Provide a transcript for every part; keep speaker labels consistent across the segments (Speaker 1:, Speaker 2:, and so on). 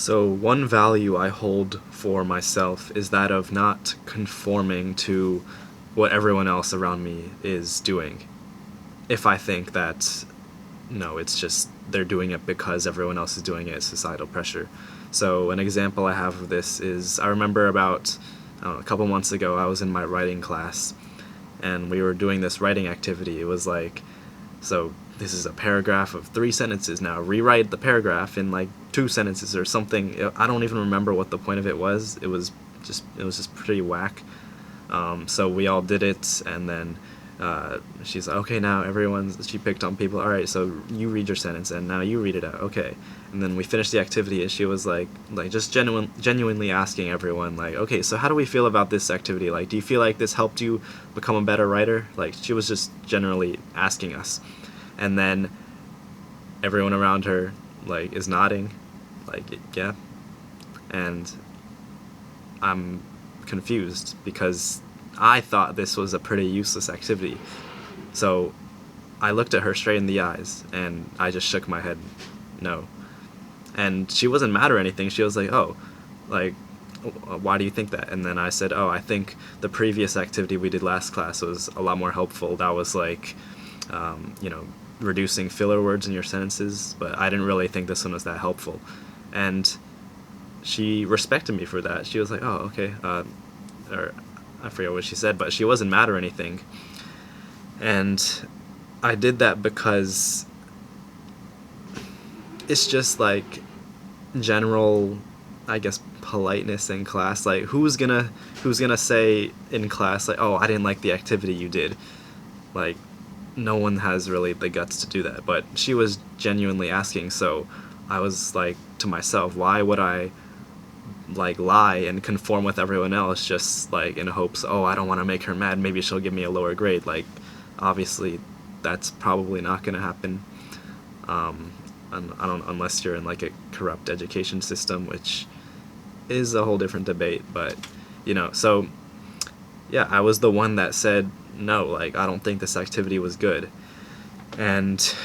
Speaker 1: So one value I hold for myself is that of not conforming to what everyone else around me is doing. If I think that, no, it's just they're doing it because everyone else is doing it, societal pressure. So an example I have of this is I remember about a couple months ago I was in my writing class and we were doing this writing activity. It was like, so this is a paragraph of 3 sentences. Now rewrite the paragraph in like 2 sentences or something. I don't even remember what the point of it was. It was just pretty whack. So we all did it, and then she's like, okay, now she picked on people. All right, so you read your sentence, and now you read it out. Okay, and then we finished the activity, and she was like just genuinely asking everyone, like, okay, so how do we feel about this activity? Like, do you feel like this helped you become a better writer? Like, she was just generally asking us, and then everyone around her like is nodding, like, yeah, and I'm confused because I thought this was a pretty useless activity. So I looked at her straight in the eyes and I just shook my head no. And she wasn't mad or anything. She was like, oh, like, why do you think that? And then I said, oh, I think the previous activity we did last class was a lot more helpful. That was like, reducing filler words in your sentences, but I didn't really think this one was that helpful. And she respected me for that. She was like, oh, okay, or I forget what she said, but she wasn't mad or anything. And I did that because it's just like general, I guess, politeness in class. Like, who's gonna say in class, like, oh, I didn't like the activity you did? Like, no one has really the guts to do that. But she was genuinely asking, so I was like to myself, why would I like lie and conform with everyone else just like in hopes, oh, I don't want to make her mad, maybe she'll give me a lower grade? Like, obviously that's probably not going to happen, unless you're in like a corrupt education system, which is a whole different debate. But so yeah, I was the one that said no, like, I don't think this activity was good, and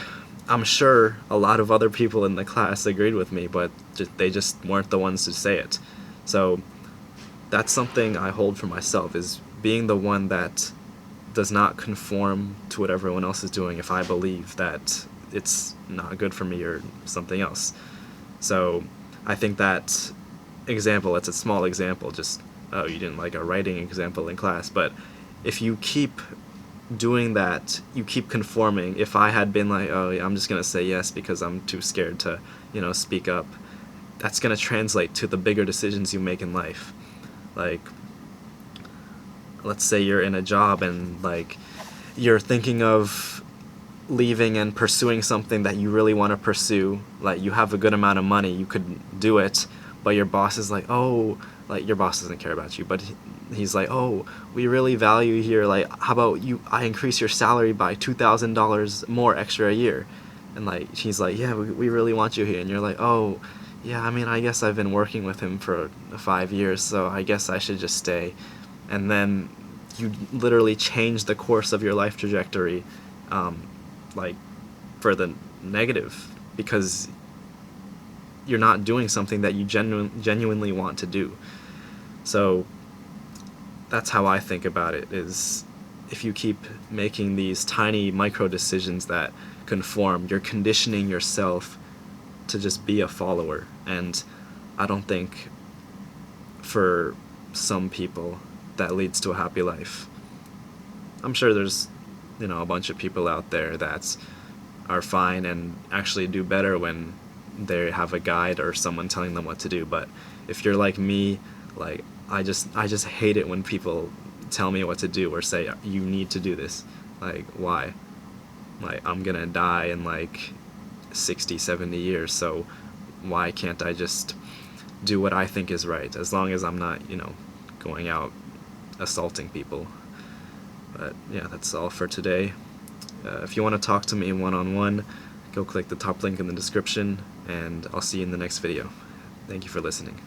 Speaker 1: I'm sure a lot of other people in the class agreed with me, but they just weren't the ones to say it. So that's something I hold for myself, is being the one that does not conform to what everyone else is doing if I believe that it's not good for me or something else. So I think that example, it's a small example, just, oh, you didn't like a writing example in class, but if you keep doing that, you keep conforming. If I had been like, oh, I'm just gonna say yes because I'm too scared to, speak up, that's gonna translate to the bigger decisions you make in life. Like, let's say you're in a job and like you're thinking of leaving and pursuing something that you really want to pursue. Like, you have a good amount of money, you could do it, but your boss is like, oh, like, your boss doesn't care about you, but he's like, oh, we really value you here, like, how about I increase your salary by $2,000 more extra a year? And like, he's like, yeah, we really want you here. And you're like, oh, yeah, I mean, I guess I've been working with him for 5 years, so I guess I should just stay. And then you literally change the course of your life trajectory, like, for the negative, because you're not doing something that you genuinely want to do. So that's how I think about it, is if you keep making these tiny micro decisions that conform, you're conditioning yourself to just be a follower. And I don't think for some people that leads to a happy life. I'm sure there's a bunch of people out there that are fine and actually do better when they have a guide or someone telling them what to do. But if you're like me, like, I just hate it when people tell me what to do or say, you need to do this. Like, why? Like, I'm gonna die in like 60, 70 years, so why can't I just do what I think is right, as long as I'm not, going out assaulting people? But yeah, that's all for today. If you want to talk to me one-on-one, go click the top link in the description, and I'll see you in the next video. Thank you for listening.